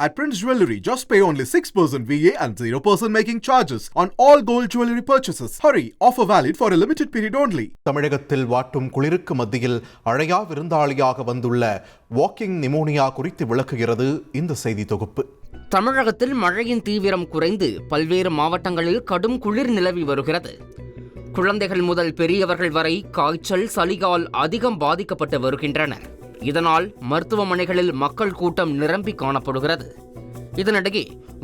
At Prince Jewellery, just pay only 6% VA and 0% making charges on all gold jewellery purchases. Hurry, offer valid for a limited period only. தமிழகத்தில் வாட்டும் குளிருக்கு மத்தியில் அழையா விருந்தாளியாக வந்துள்ள walking pneumonia குறித்து விளக்குகிறது இந்த செய்தி தொகுப்பு. தமிழகத்தில் மழையின் தீவிரம் குறைந்து பல்வேறு மாவட்டங்களில் கடும் குளிர் நிலவி வருகிறது. குழந்தைகள் முதல் பெரியவர்கள் வரை காய்ச்சல், சளியால் அதிகம் பாதிக்கப்பட்டு வருகின்றனர். இதனால் மருத்துவமனைகளில் மக்கள் கூட்டம் நிரம்பி காணப்படுகிறது. இதனிடையே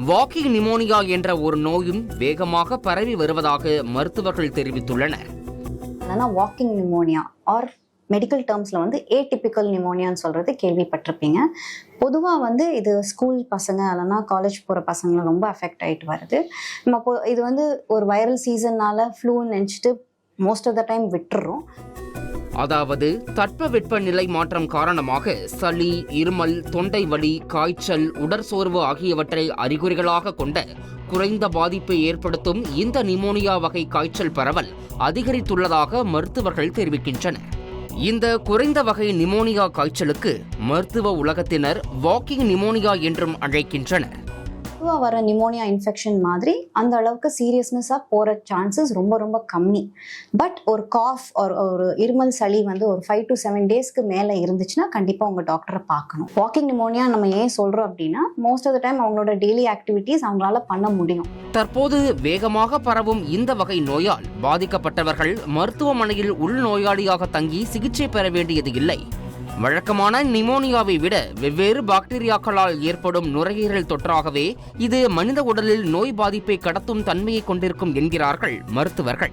வாக்கிங் நிமோனியா என்ற ஒரு நோயும் வேகமாக பரவி வருவதாக மருத்துவர்கள் தெரிவித்துள்ளனர். வாக்கிங் நிமோனியா ஆர் மெடிக்கல் டேர்ம்ஸில் வந்து ஏடிபிக்கல் நிமோனியான்னு சொல்கிறது கேள்விப்பட்டிருப்பீங்க. பொதுவாக இது ஸ்கூல் பசங்க இல்லைனா காலேஜ் போகிற பசங்களை ரொம்ப அஃபெக்ட் ஆகிட்டு வருது. நம்ம இது ஒரு வைரல் சீசன்னால் ஃப்ளூன்னு நினச்சிட்டு மோஸ்ட் ஆஃப் த டைம் விட்டுறோம். அதாவது தட்பவெப்ப நிலை மாற்றம் காரணமாக சளி, இருமல், தொண்டை வலி, காய்ச்சல், உடற்சோர்வு ஆகியவற்றை அறிகுறிகளாக கொண்ட குறைந்த பாதிப்பை ஏற்படுத்தும் இந்த நிமோனியா வகை காய்ச்சல் பரவல் அதிகரித்துள்ளதாக மருத்துவர்கள் தெரிவிக்கின்றனர். இந்த குறைந்த வகை நிமோனியா காய்ச்சலுக்கு மருத்துவ உலகத்தினர் வாக்கிங் நிமோனியா என்றும் அழைக்கின்றனர். பொதுவாக வர நிமோனியா இன்ஃபெக்ஷன் மாதிரி அந்த அளவுக்கு சீரியஸ்னஸாக போகிற சான்சஸ் ரொம்ப ரொம்ப கம்மி. பட் ஒரு காஃப் ஒரு இருமல் சளி ஒரு 5 to 7 டேஸ்க்கு மேலே இருந்துச்சுன்னா கண்டிப்பாக உங்கள் டாக்டரை பார்க்கணும். வாக்கிங் நிமோனியா நம்ம ஏன் சொல்கிறோம் அப்படின்னா மோஸ்ட் ஆஃப் த டைம் அவங்களோட டெய்லி ஆக்டிவிட்டீஸ் அவங்களால பண்ண முடியும். தற்போது வேகமாக பரவும் இந்த வகை நோயால் பாதிக்கப்பட்டவர்கள் மருத்துவமனையில் உள்நோயாளியாக தங்கி சிகிச்சை பெற வேண்டியது இல்லை. வழக்கமான நிமோனியாவை விட வெவ்வேறு பாக்டீரியாக்களால் ஏற்படும் நுரையீரல் தொற்றாகவே இது மனித உடலில் நோய் பாதிப்பை கடத்தும் தன்மையை கொண்டிருக்கும் என்கிறார்கள் மருத்துவர்கள்.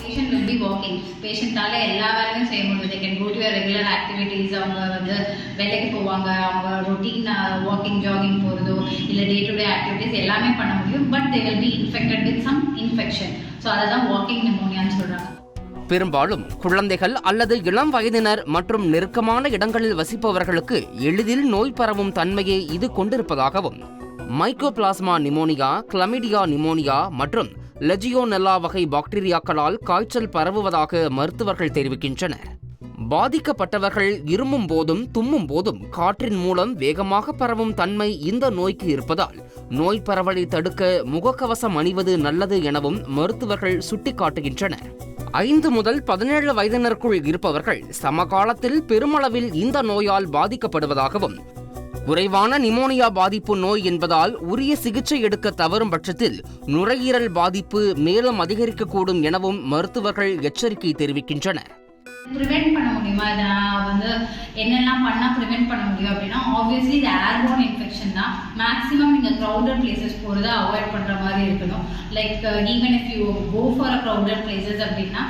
Patient will be walking. Patientால எல்லா வேலையும் செய்ய முடியும். They can go to their regular activities. அவங்க வேலைக்கு போவாங்க, அவங்க ரொட்டீன் வாக்கிங், ஜாகிங் போறதோ இல்ல டே டு டே ஆக்டிவிட்டீஸ் எல்லாமே பண்ண முடியும். But they will be infected with some infection. So அததான் வாக்கிங் நிமோனியான்னு சொல்றாங்க. பெரும்பாலும் குழந்தைகள் அல்லது இளம் வயதினர் மற்றும் நெருக்கமான இடங்களில் வசிப்பவர்களுக்கு எளிதில் நோய் பரவும் தன்மையை இது கொண்டிருப்பதாகவும், மைக்கோபிளாஸ்மா நிமோனியா, கிளமிடியா நிமோனியா மற்றும் லெஜியோனெல்லா வகை பாக்டீரியாக்களால் காய்ச்சல் பரவுவதாக மருத்துவர்கள் தெரிவிக்கின்றனர். பாதிக்கப்பட்டவர்கள் இருமும் போதும் தும்மும் போதும் காற்றின் மூலம் வேகமாக பரவும் தன்மை இந்த நோய்க்கு இருப்பதால் நோய் பரவலை தடுக்க முகக்கவசம் அணிவது நல்லது எனவும் மருத்துவர்கள் சுட்டிக்காட்டுகின்றனர். 5 முதல் 17 வயதினருக்குள் இருப்பவர்கள் சமகாலத்தில் பெருமளவில் இந்த நோயால் பாதிக்கப்படுவதாகவும், குறைவான நிமோனியா பாதிப்பு நோய் என்பதால் உரிய சிகிச்சை எடுக்க தவறும் பட்சத்தில் நுரையீரல் பாதிப்பு மேலும் அதிகரிக்கக்கூடும் எனவும் மருத்துவர்கள் எச்சரிக்கை தெரிவிக்கின்றனர். ப்ரிவென்ட் பண்ண முடியுமா? இதை நான் என்னெல்லாம் பண்ணால் ப்ரிவென்ட் பண்ண முடியும் அப்படின்னா, ஆப்வியஸ்லி இது ஏர்போர்ன் இன்ஃபெக்ஷன் தான். மேக்ஸிமம் நீங்கள் க்ரௌடட் பிளேசஸ் போகிறத அவாய்ட் பண்ணுற மாதிரி இருக்கணும். Like even if you go for a crowded places அப்படின்னா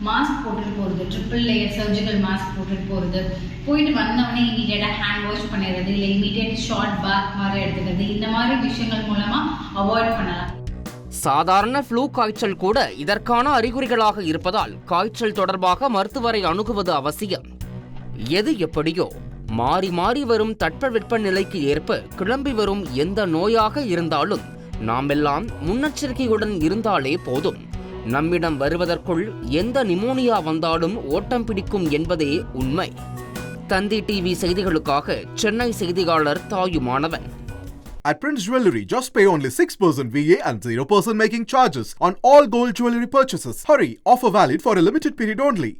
மாஸ்க் போட்டுட்டு போகிறது, ட்ரிபிள் லேயர் சர்ஜிக்கல் மாஸ்க் போட்டுட்டு போகிறது, போயிட்டு வந்தவொடனே இமீடியட்டாக ஹேண்ட் வாஷ் பண்ணிடுறது, இல்லை இமீடியட் ஷார்ட் பாத் மாதிரி எடுத்துக்கிறது, இந்த மாதிரி விஷயங்கள் மூலமாக அவாய்ட் பண்ணலாம். சாதாரண ஃப்ளூ காய்ச்சல் கூட இதற்கான அறிகுறிகளாக இருப்பதால் காய்ச்சல் தொடர்பாக மருத்துவரை அணுகுவது அவசியம். எது எப்படியோ மாறி மாறி வரும் தட்பவெப்ப நிலைக்கு ஏற்ப கிளம்பி வரும் எந்த நோயாக இருந்தாலும் நாமெல்லாம் முன்னெச்சரிக்கையுடன் இருந்தாலே போதும். நம்மிடம் வருவதற்குள் எந்த நிமோனியா வந்தாலும் ஓட்டம் பிடிக்கும் என்பதே உண்மை. தந்தி டிவி செய்திகளுக்காக சென்னை செய்தியாளர் Thayumanavan. At Prince Jewellery, just pay only 6% VA and 0% making charges on all gold jewellery purchases. Hurry, offer valid for a limited period only.